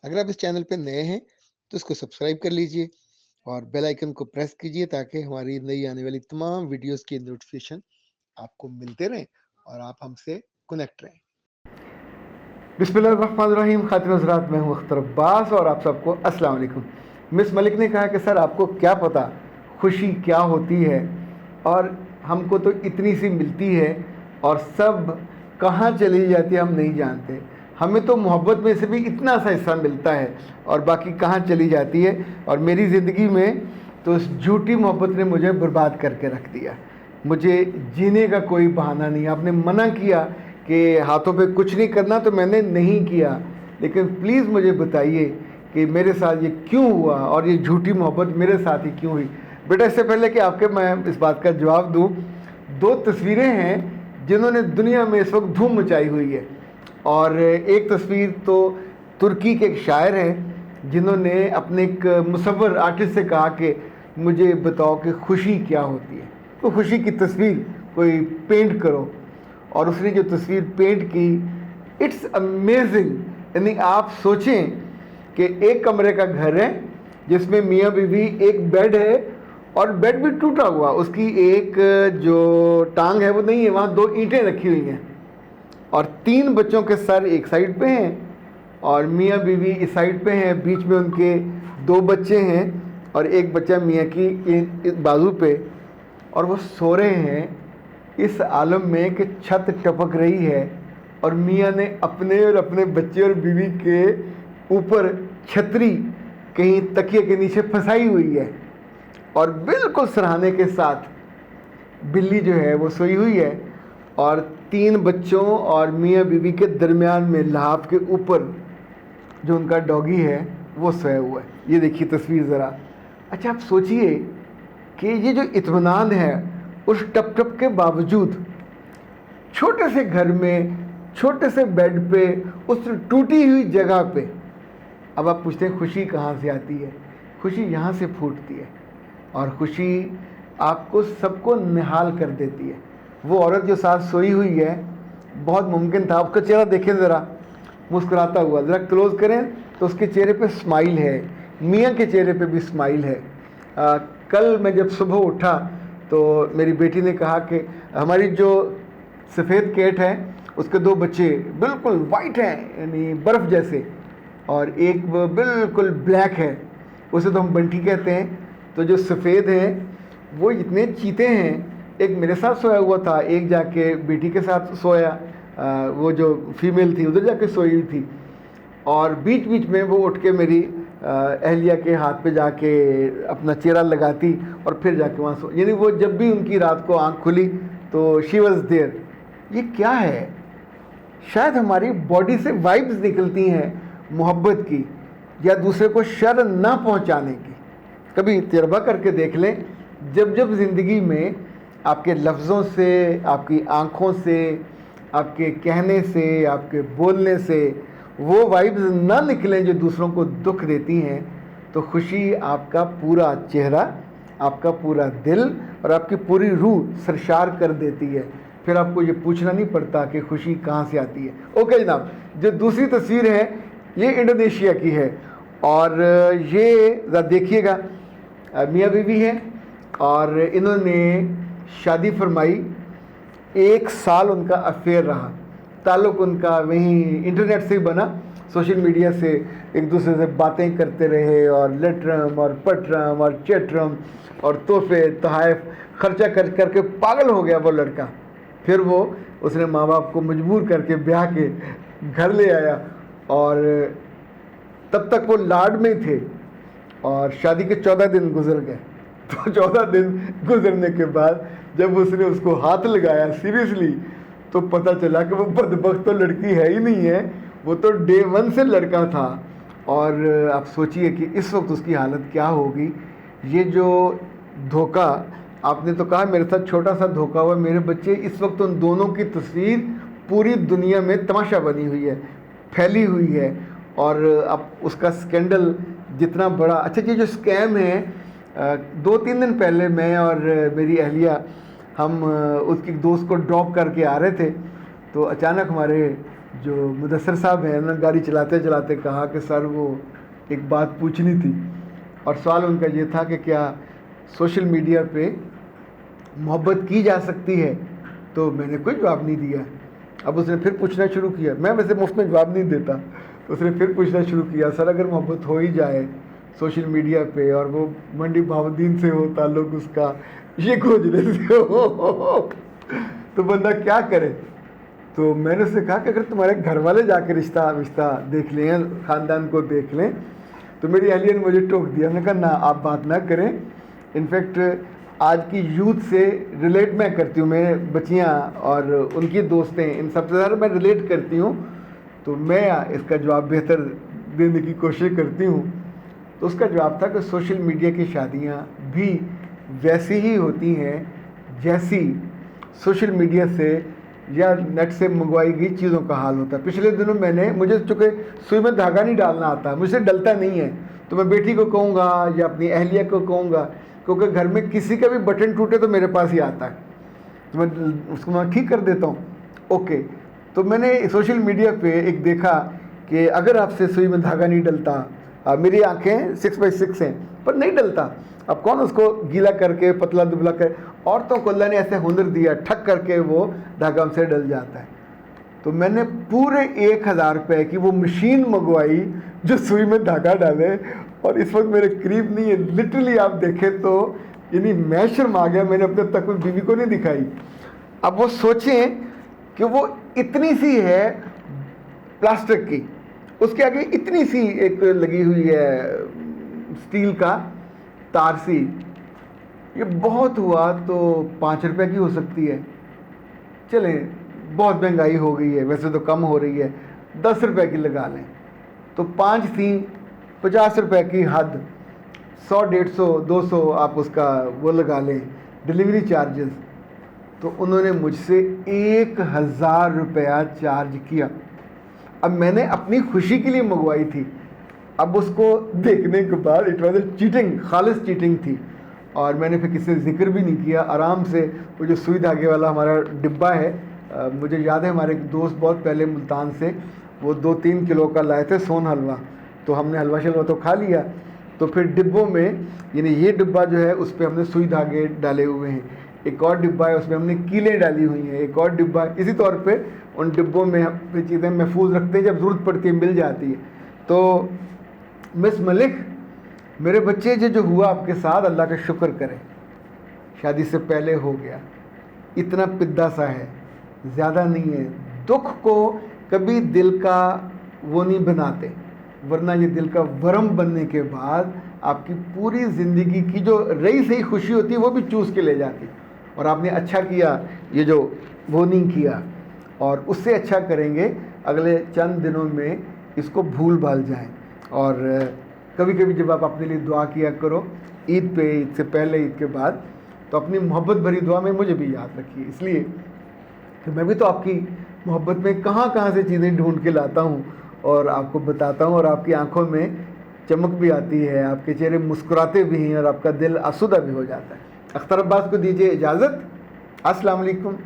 अगर आप इस चैनल पे नए हैं तो इसको सब्सक्राइब कर लीजिए और बेल आइकन को प्रेस कीजिए ताकि हमारी नई आने वाली तमाम वीडियोस की नोटिफिकेशन आपको मिलते रहें और आप हमसे कनेक्ट रहें। बिस्मिल्लाहिर्रहमानिर्रहीम। खातिन हज़रात, मैं हूँ अख्तर अब्बास और आप सबको अस्सलाम वालेकुम। मिस मलिक ने कहा कि सर आपको क्या पता खुशी क्या होती है, और हमको तो इतनी सी मिलती है और सब कहाँ चली जाती है हम नहीं जानते। हमें तो मोहब्बत में से भी इतना सा हिस्सा मिलता है और बाकी कहाँ चली जाती है। और मेरी ज़िंदगी में तो उस झूठी मोहब्बत ने मुझे बर्बाद करके रख दिया। मुझे जीने का कोई बहाना नहीं। आपने मना किया कि हाथों पे कुछ नहीं करना, तो मैंने नहीं किया। लेकिन प्लीज़ मुझे बताइए कि मेरे साथ ये क्यों हुआ और ये झूठी मोहब्बत मेरे साथ ही क्यों हुई। बेटा, इससे पहले कि आपके मैं इस बात का जवाब दूं, दो तस्वीरें हैं जिन्होंने दुनिया में इस वक्त धूम मचाई हुई है। और एक तस्वीर तो तुर्की के एक शायर हैं जिन्होंने अपने एक मुसव्वर आर्टिस्ट से कहा कि मुझे बताओ कि खुशी क्या होती है, तो खुशी की तस्वीर कोई पेंट करो। और उसने जो तस्वीर पेंट की, इट्स अमेजिंग। यानी आप सोचें कि एक कमरे का घर है जिसमें मियाँ बीवी, एक बेड है और बेड भी टूटा हुआ, उसकी एक जो टांग है वो नहीं है, वहाँ दो ईंटें रखी हुई हैं और तीन बच्चों के सर एक साइड पे हैं और मियाँ बीवी इस साइड पे हैं, बीच में उनके दो बच्चे हैं और एक बच्चा मियाँ की इस बाजू पे, और वो सो रहे हैं इस आलम में कि छत टपक रही है और मियाँ ने अपने और अपने बच्चे और बीवी के ऊपर छतरी कहीं तकिए के नीचे फंसाई हुई है और बिल्कुल सरहाने के साथ बिल्ली जो है वो सोई हुई है और तीन बच्चों और मियाँ बीवी के दरमियान में लहाफ के ऊपर जो उनका डॉगी है वो सोया हुआ है। ये देखिए तस्वीर ज़रा। अच्छा, आप सोचिए कि ये जो इत्मीनान है उस टप टप के बावजूद, छोटे से घर में, छोटे से बेड पे, उस टूटी हुई जगह पे। अब आप पूछते हैं खुशी कहाँ से आती है? खुशी यहाँ से फूटती है और खुशी आपको सबको निहाल कर देती है। वो औरत जो साथ सोई हुई है, बहुत मुमकिन था, आपका चेहरा देखें ज़रा, मुस्कुराता हुआ, ज़रा क्लोज करें तो उसके चेहरे पे स्माइल है, मियाँ के चेहरे पे भी स्माइल है। कल मैं जब सुबह उठा तो मेरी बेटी ने कहा कि हमारी जो सफ़ेद कैट है उसके दो बच्चे बिल्कुल वाइट हैं, यानी बर्फ़ जैसे, और एक वो बिल्कुल ब्लैक है, उसे तो हम बंटी कहते हैं। तो जो सफ़ेद हैं वो इतने चीते हैं, एक मेरे साथ सोया हुआ था, एक जाके बेटी के साथ सोया, वो जो फीमेल थी उधर जाके सोई हुई थी, और बीच बीच में वो उठ के मेरी अहलिया के हाथ पे जाके अपना चेहरा लगाती और फिर जाके वहाँ सो, यानी वो जब भी उनकी रात को आँख खुली तो शी वॉज देयर। ये क्या है? शायद हमारी बॉडी से वाइब्स निकलती हैं मोहब्बत की या दूसरे को शर ना पहुंचाने की। कभी तजर्बा करके देख लें, जब जब ज़िंदगी में आपके लफ्ज़ों से, आपकी आँखों से, आपके कहने से, आपके बोलने से वो वाइब्स ना निकलें जो दूसरों को दुख देती हैं, तो खुशी आपका पूरा चेहरा, आपका पूरा दिल और आपकी पूरी रूह सरशार कर देती है। फिर आपको ये पूछना नहीं पड़ता कि खुशी कहाँ से आती है। ओके जनाब, जो दूसरी तस्वीर है ये इंडोनेशिया की है और ये ज़रा देखिएगा, मियाँ बीवी है और इन्होंने शादी फरमाई। 1 साल उनका अफेयर रहा, ताल्लुक़ उनका वहीं इंटरनेट से ही बना, सोशल मीडिया से एक दूसरे से बातें करते रहे और लेटरम और पटरम और चेटरम और तोहफे तोहफ़ खर्चा कर करके पागल हो गया वो लड़का। फिर वो उसने माँ बाप को मजबूर करके ब्याह के घर ले आया और तब तक वो लाड में थे और शादी के 14 दिन गुजर गए। तो 14 दिन गुजरने के बाद जब उसने उसको हाथ लगाया सीरियसली, तो पता चला कि वो बदबख्त तो लड़की है ही नहीं है, वो तो डे 1 से लड़का था। और आप सोचिए कि इस वक्त उसकी हालत क्या होगी। ये जो धोखा, आपने तो कहा मेरे साथ छोटा सा धोखा हुआ, मेरे बच्चे, इस वक्त उन दोनों की तस्वीर पूरी दुनिया में तमाशा बनी हुई है, फैली हुई है। और अब उसका स्कैंडल जितना बड़ा, अच्छा ये जो स्कैम है, 2-3 दिन पहले मैं और मेरी अहलिया हम उसकी दोस्त को ड्रॉप करके आ रहे थे, तो अचानक हमारे जो मुदस्सर साहब हैं, उन्होंने गाड़ी चलाते चलाते कहा कि सर वो एक बात पूछनी थी, और सवाल उनका ये था कि क्या सोशल मीडिया पे मोहब्बत की जा सकती है। तो मैंने कोई जवाब नहीं दिया। अब उसने फिर पूछना शुरू किया, मैं वैसे मुफ्त में जवाब नहीं देता, तो उसने फिर पूछना शुरू किया, सर अगर मोहब्बत हो ही जाए सोशल मीडिया पे और वो मंडी भावुद्दीन से हो ताल्लुक उसका, ये खोजने से हो तो बंदा क्या करे। तो मैंने उससे कहा कि अगर तुम्हारे घर वाले जाकर रिश्ता देख लें, ख़ानदान को देख लें, तो मेरी अहलिया ने मुझे टोक दिया। मैंने कहा ना, आप बात ना करें। इनफैक्ट आज की यूथ से रिलेट मैं करती हूँ, मेरे बच्चियाँ और उनकी दोस्तें, इन सबसे ज़्यादा मैं रिलेट करती हूँ, तो मैं इसका जवाब बेहतर देने की कोशिश करती हूँ। तो उसका जवाब था कि सोशल मीडिया की शादियाँ भी वैसी ही होती हैं जैसी सोशल मीडिया से या नेट से मंगवाई गई चीज़ों का हाल होता है। पिछले दिनों मुझे चूँकि सुई में धागा नहीं डालना आता, मुझसे डलता नहीं है, तो मैं बेटी को कहूँगा या अपनी अहलिया को कहूँगा, क्योंकि घर में किसी का भी बटन टूटे तो मेरे पास ही आता है, तो मैं उसको ठीक कर देता हूँ। ओके, तो मैंने सोशल मीडिया पे एक देखा कि अगर आपसे सुई में धागा नहीं डलता, मेरी आँखें 6x6 हैं पर नहीं डलता, अब कौन उसको गीला करके पतला दुबला कर, औरतों को अल्लाह ने ऐसे हुनर दिया, ठक करके वो धागा हमसे डल जाता है। तो मैंने पूरे 1000 रुपये की वो मशीन मंगवाई जो सुई में धागा डाले, और इस वक्त मेरे करीब नहीं है। लिटरली आप देखें तो यानी मैं शर्मा गया, मैंने अपने तक में बीवी को नहीं दिखाई। अब वो सोचें कि वो इतनी सी है प्लास्टिक की, उसके आगे इतनी सी एक लगी हुई है स्टील का तार सी, ये बहुत हुआ तो 5 रुपये की हो सकती है, चलें बहुत महंगाई हो गई है, वैसे तो कम हो रही है, 10 रुपये की लगा लें, तो 5 थी, 50 रुपये की हद, 100, 150, 200 आप उसका वो लगा लें डिलीवरी चार्जेस। तो उन्होंने मुझसे 1000 रुपया चार्ज किया। अब मैंने अपनी खुशी के लिए मंगवाई थी, अब उसको देखने के बाद इट वॉज चीटिंग, खालिस चीटिंग थी। और मैंने फिर किसी से जिक्र भी नहीं किया, आराम से वो जो सुई धागे वाला हमारा डिब्बा है, मुझे याद है हमारे एक दोस्त बहुत पहले मुल्तान से वो 2-3 किलो का लाए थे सोन हलवा, तो हमने हलवा शलवा तो खा लिया, तो फिर डिब्बों में यानी ये डिब्बा जो है उस पर हमने सुई धागे डाले हुए हैं, एक और डिब्बा है उसमें हमने कीलें डाली हुई हैं, एक और डिब्बा, इसी तौर पे उन डिब्बों में हम चीज़ें महफूज रखते हैं, जब ज़रूरत पड़ती है मिल जाती है। तो मिस मलिक, मेरे बच्चे जो हुआ आपके साथ, अल्लाह का शुक्र करें, शादी से पहले हो गया, इतना पिद्दा सा है, ज़्यादा नहीं है। दुख को कभी दिल का वो नहीं बनाते, वरना ये दिल का वरम बनने के बाद आपकी पूरी ज़िंदगी की जो रही सही खुशी होती है वो भी चूस के ले जाती। और आपने अच्छा किया ये जो वो नहीं किया, और उससे अच्छा करेंगे अगले चंद दिनों में इसको भूल भाल जाएं। और कभी कभी जब आप अपने लिए दुआ किया करो, ईद पे, ईद से पहले, ईद के बाद, तो अपनी मोहब्बत भरी दुआ में मुझे भी याद रखिए, इसलिए कि मैं भी तो आपकी मोहब्बत में कहाँ से चीज़ें ढूंढ के लाता हूँ और आपको बताता हूँ, और आपकी आंखों में चमक भी आती है, आपके चेहरे मुस्कुराते भी हैं और आपका दिल आसूदा भी हो जाता है। अख्तर अब्बास को दीजिए इजाज़त। अस्सलाम वालेकुम।